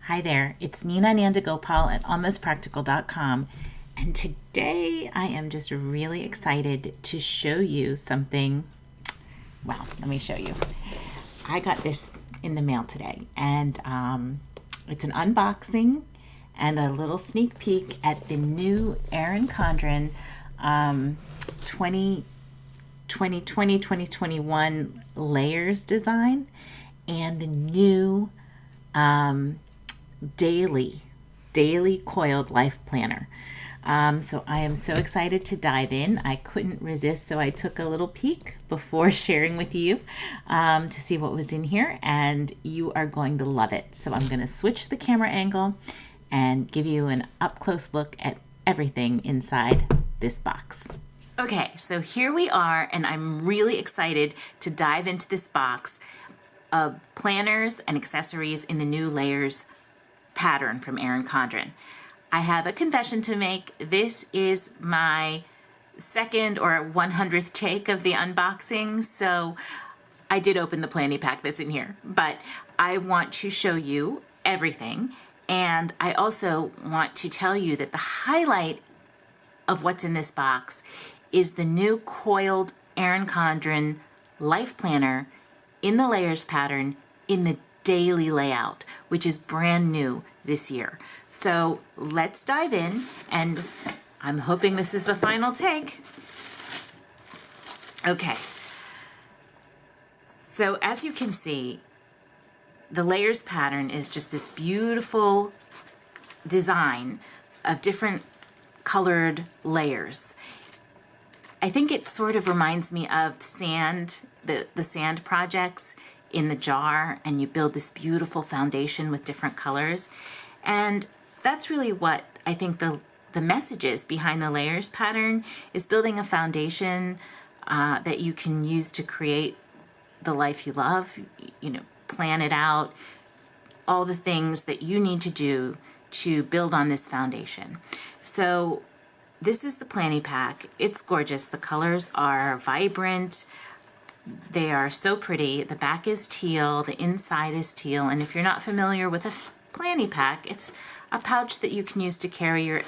Hi there, it's Nina Nandagopal at almostpractical.com, and today I am just really excited to show you something. Well, let me show you. I got this in the mail today, and it's an unboxing and a little sneak peek at the new Erin Condren 2020-2021 layers design and the new daily coiled life planner. So I am so excited to dive in. I couldn't resist, so I took a little peek before sharing with you to see what was in here, and you are going to love it. So I'm going to switch the camera angle and give you an up-close look at everything inside this box. Okay, so here we are, and I'm really excited to dive into this box of planners and accessories in the new layers pattern from Erin Condren. I have a confession to make. This is my second or 100th take of the unboxing, so I did open the planning pack that's in here, but I want to show you everything, and I also want to tell you that the highlight of what's in this box is the new coiled Erin Condren life planner in the layers pattern in the daily layout, which is brand new this year. So let's dive in, and I'm hoping this is the final take. Okay, so as you can see, the layers pattern is just this beautiful design of different colored layers. I think it sort of reminds me of sand, the sand projects in the jar, and you build this beautiful foundation with different colors. And that's really what I think the message is behind the layers pattern, is building a foundation that you can use to create the life you love, plan it out, all the things that you need to do to build on this foundation. So this is the planning pack. It's gorgeous. The colors are vibrant. They are so pretty. The back is teal, the inside is teal, and if you're not familiar with a planning pack, it's a pouch that you can use to carry your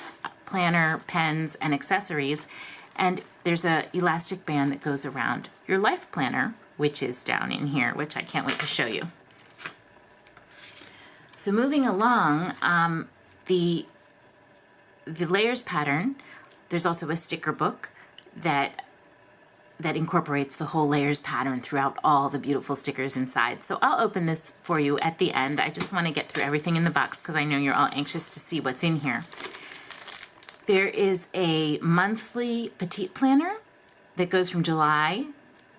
planner, pens, and accessories, and there's a elastic band that goes around your life planner, which is down in here, which I can't wait to show you. So moving along, the layers pattern, there's also a sticker book that incorporates the whole layers pattern throughout all the beautiful stickers inside. So I'll open this for you at the end. I just want to get through everything in the box because I know you're all anxious to see what's in here. There is a monthly petite planner that goes from July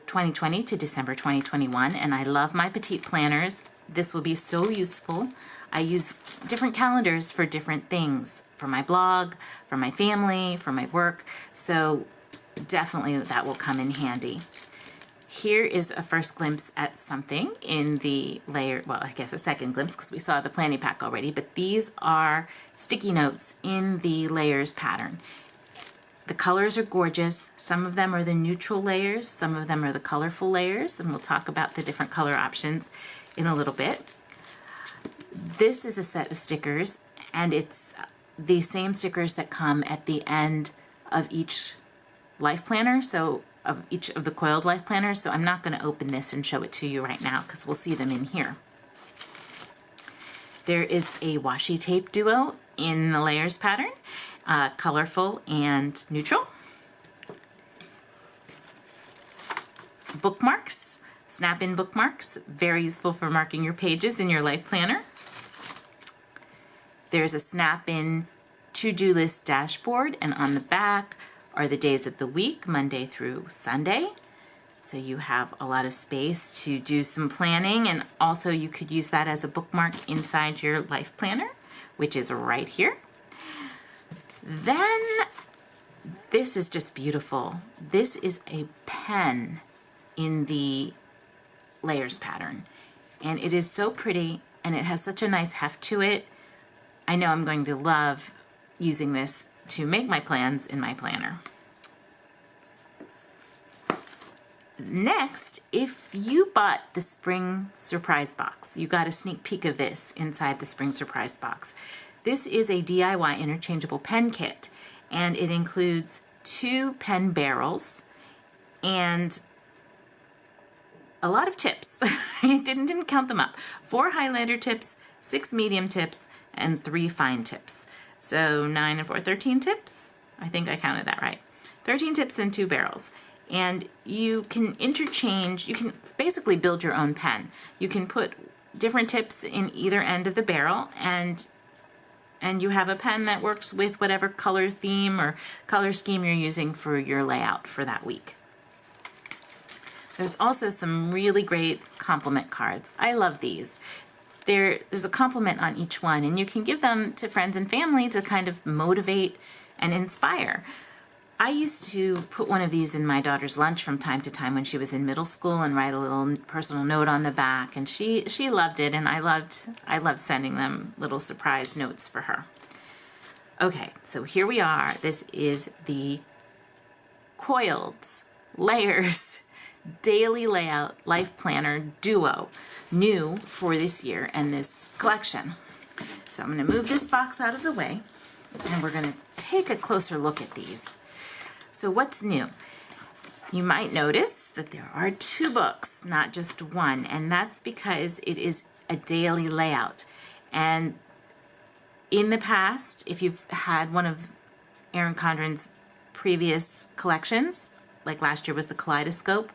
2020 to December 2021, and I love my petite planners. This will be so useful. I use different calendars for different things, for my blog, for my family, for my work, so definitely that will come in handy. Here is a first glimpse at something in the layer, well, I guess a second glimpse because we saw the planning pack already, but these are sticky notes in the layers pattern. The colors are gorgeous. Some of them are the neutral layers, some of them are the colorful layers, and we'll talk about the different color options in a little bit. This is a set of stickers, and it's the same stickers that come at the end of each life planner, so of each of the coiled life planners, so I'm not going to open this and show it to you right now because we'll see them in here. There is a washi tape duo in the layers pattern, colorful and neutral. Bookmarks, snap-in bookmarks, very useful for marking your pages in your life planner. There's a snap-in to-do list dashboard, and on the back are the days of the week, Monday through Sunday. So you have a lot of space to do some planning, and also you could use that as a bookmark inside your life planner, which is right here. Then this is just beautiful. This is a pen in the layers pattern, and it is so pretty, and it has such a nice heft to it. I know I'm going to love using this to make my plans in my planner. Next, if you bought the spring surprise box, you got a sneak peek of this inside the spring surprise box. This is a DIY interchangeable pen kit, and it includes 2 pen barrels and a lot of tips. I didn't count them up. 4 highlighter tips, 6 medium tips, and 3 fine tips. So 9 and 4, 13 tips? I think I counted that right. 13 tips and 2 barrels. And you can interchange, you can basically build your own pen. You can put different tips in either end of the barrel, and you have a pen that works with whatever color theme or color scheme you're using for your layout for that week. There's also some really great compliment cards. I love these. There's a compliment on each one, and you can give them to friends and family to kind of motivate and inspire. I used to put one of these in my daughter's lunch from time to time when she was in middle school and write a little personal note on the back, and she loved it, and I loved sending them little surprise notes for her. Okay, so here we are. This is the Coiled Layers Daily Layout Life Planner Duo, new for this year and this collection. So I'm going to move this box out of the way, and we're going to take a closer look at these. So what's new? You might notice that there are 2 books, not just one, and that's because it is a daily layout. And in the past, if you've had one of Erin Condren's previous collections, like last year was the Kaleidoscope,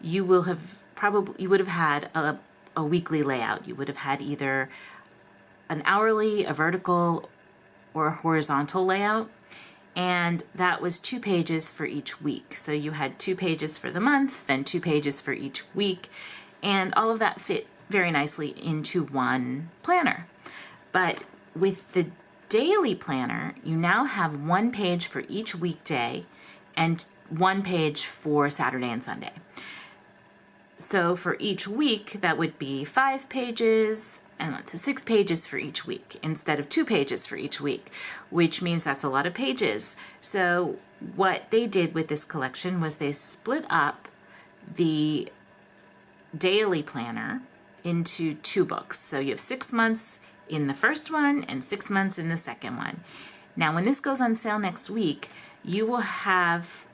you would have had a weekly layout. You would have had either an hourly, a vertical, or a horizontal layout. And that was 2 pages for each week. So you had 2 pages for the month, then 2 pages for each week, and all of that fit very nicely into one planner. But with the daily planner, you now have 1 page for each weekday and 1 page for Saturday and Sunday. So for each week, that would be 5 pages, and so 6 pages for each week instead of 2 pages for each week, which means that's a lot of pages. So what they did with this collection was they split up the daily planner into 2 books. So you have 6 months in the first one and 6 months in the second one. Now, when this goes on sale next week, you will have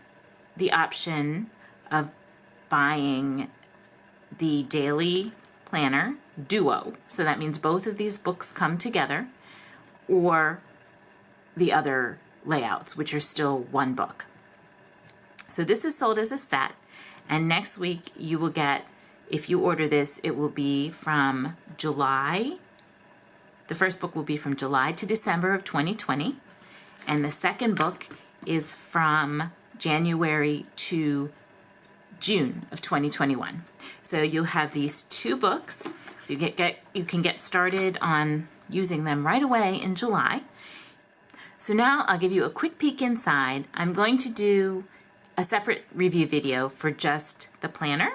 the option of buying the daily planner duo, so that means both of these books come together, or the other layouts, which are still 1 book. So this is sold as a set, and next week you will get, if you order this, it will be from July. The first book will be from July to December of 2020, and the second book is from January to June of 2021. So you'll have these 2 books. So you can get started on using them right away in July. So now I'll give you a quick peek inside. I'm going to do a separate review video for just the planner,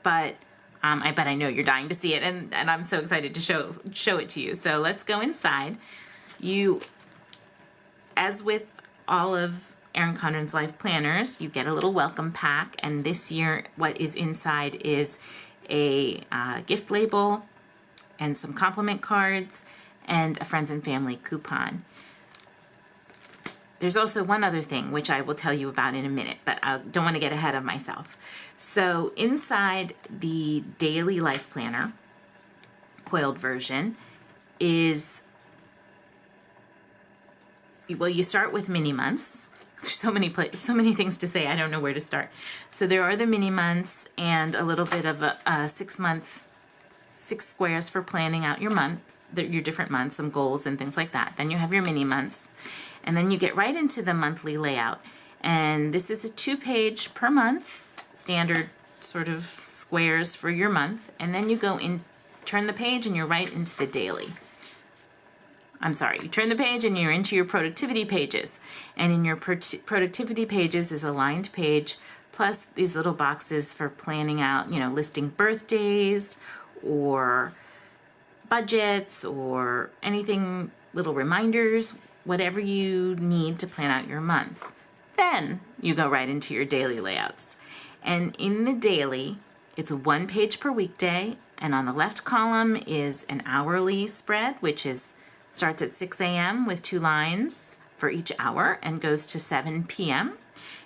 but I know you're dying to see it, and I'm so excited to show it to you. So let's go inside. As with all of Erin Condren's Life Planners, you get a little welcome pack, and this year what is inside is a gift label and some compliment cards and a friends and family coupon. There's also one other thing which I will tell you about in a minute, but I don't want to get ahead of myself. So inside the Daily Life Planner coiled version is, well, you start with mini months. So many things to say, I don't know where to start. So there are the mini months and a little bit of a 6-month, 6 squares for planning out your month, your different months, some goals and things like that. Then you have your mini months, and then you get right into the monthly layout. And this is a 2-page per month, standard sort of squares for your month. And then you go in, turn the page, and you're right into the daily. I'm sorry, you turn the page and you're into your productivity pages. And in your productivity pages is a lined page, plus these little boxes for planning out, listing birthdays or budgets or anything, little reminders, whatever you need to plan out your month. Then you go right into your daily layouts. And in the daily, it's a 1 page per weekday, and on the left column is an hourly spread, which starts at 6 a.m. with 2 lines for each hour and goes to 7 p.m.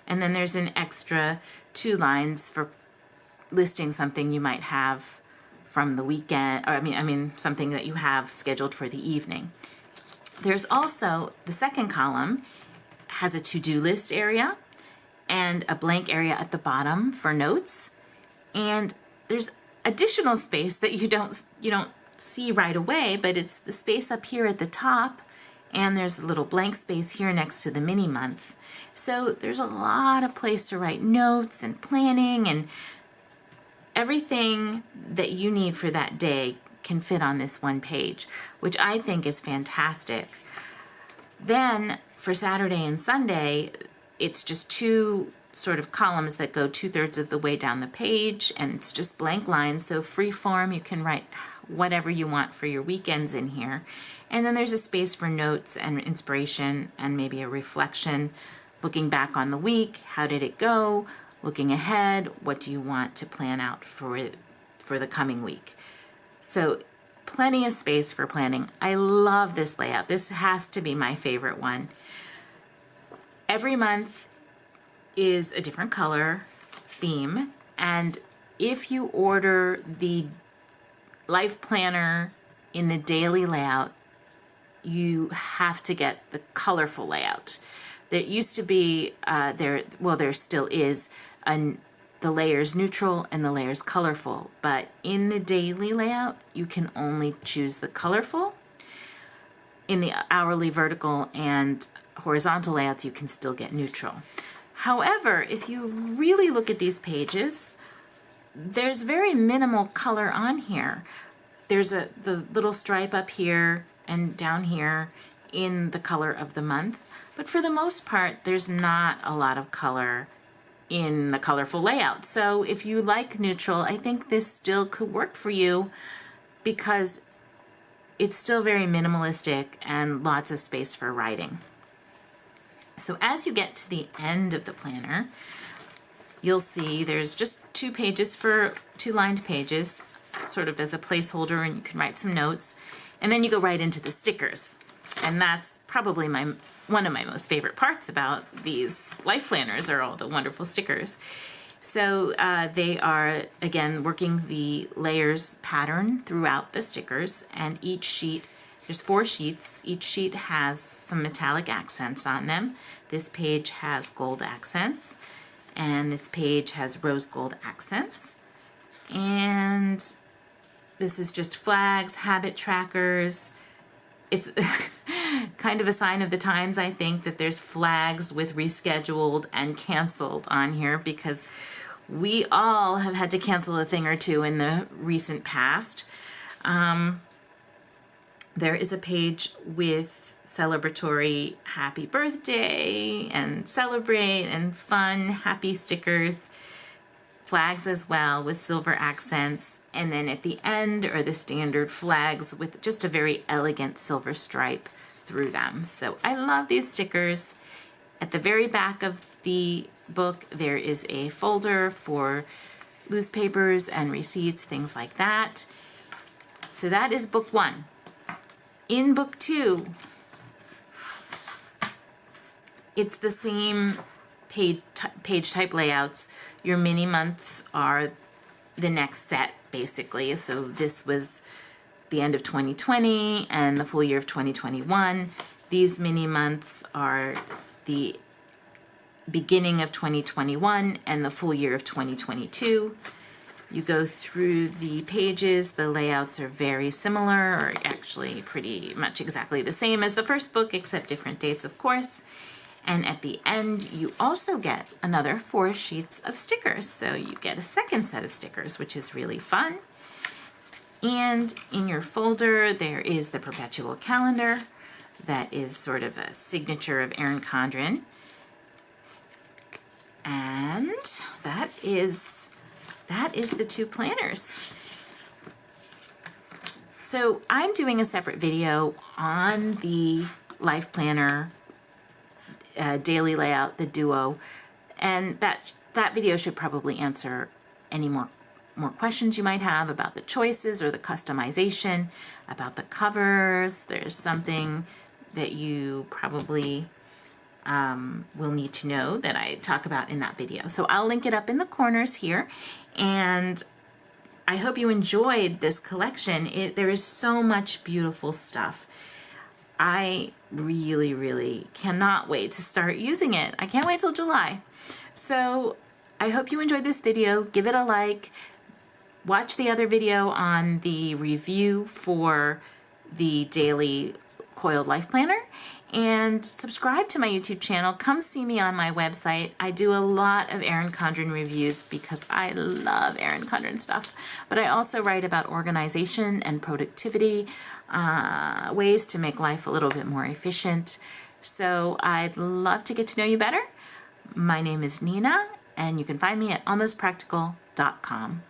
And then there's an extra 2 lines for listing something you might have from the weekend, or I mean something that you have scheduled for the evening. There's also, the second column has a to-do list area and a blank area at the bottom for notes. And there's additional space that you don't see right away, but it's the space up here at the top, and there's a little blank space here next to the mini month. So there's a lot of place to write notes and planning, and everything that you need for that day can fit on this 1 page, which I think is fantastic. Then for Saturday and Sunday, it's just 2 sort of columns that go 2/3 of the way down the page, and it's just blank lines, so free form. You can write whatever you want for your weekends in here. And then there's a space for notes and inspiration and maybe a reflection, looking back on the week. How did it go? Looking ahead, what do you want to plan out for the coming week? So plenty of space for planning. I love this layout. This has to be my favorite one. Every month is a different color theme, and if you order the Life Planner in the daily layout, you have to get the colorful layout. There used to be, there still is, the layers neutral and the layers colorful, but in the daily layout, you can only choose the colorful. In the hourly vertical and horizontal layouts, you can still get neutral. However, if you really look at these pages, there's very minimal color on here. There's the little stripe up here and down here in the color of the month, but for the most part, there's not a lot of color in the colorful layout. So if you like neutral, I think this still could work for you because it's still very minimalistic and lots of space for writing. So as you get to the end of the planner, you'll see there's just 2 pages for 2 lined pages, sort of as a placeholder, and you can write some notes. And then you go right into the stickers. And that's probably one of my most favorite parts about these life planners are all the wonderful stickers. So they are, again, working the layers pattern throughout the stickers, and each sheet, there's 4 sheets. Each sheet has some metallic accents on them. This page has gold accents, and this page has rose gold accents. And this is just flags, habit trackers. It's kind of a sign of the times, I think, that there's flags with rescheduled and canceled on here, because we all have had to cancel a thing or two in the recent past. There is a page with celebratory happy birthday and celebrate and fun happy stickers, flags as well with silver accents, and then at the end are the standard flags with just a very elegant silver stripe through them. So I love these stickers. At the very back of the book, there is a folder for loose papers and receipts, things like that. So that is book 1. In book 2, it's the same page type layouts. Your mini months are the next set, basically. So this was the end of 2020 and the full year of 2021. These mini months are the beginning of 2021 and the full year of 2022. You go through the pages, the layouts are very similar, or actually pretty much exactly the same as the first book, except different dates, of course. And at the end, you also get another 4 sheets of stickers. So you get a second set of stickers, which is really fun. And in your folder, there is the perpetual calendar. That is sort of a signature of Erin Condren. And that is the 2 planners. So I'm doing a separate video on the Life Planner daily layout, the Duo, and that that video should probably answer any more questions you might have about the choices or the customization, about the covers. There's something that you probably will need to know that I talk about in that video. So I'll link it up in the corners here, and I hope you enjoyed this collection. There is so much beautiful stuff. I really, really cannot wait to start using it. I can't wait till July. So I hope you enjoyed this video. Give it a like. Watch the other video on the review for the Daily Coiled Life Planner, and subscribe to my YouTube channel. Come see me on my website. I do a lot of Erin Condren reviews because I love Erin Condren stuff. But I also write about organization and productivity, ways to make life a little bit more efficient. So I'd love to get to know you better. My name is Nina, and you can find me at almostpractical.com.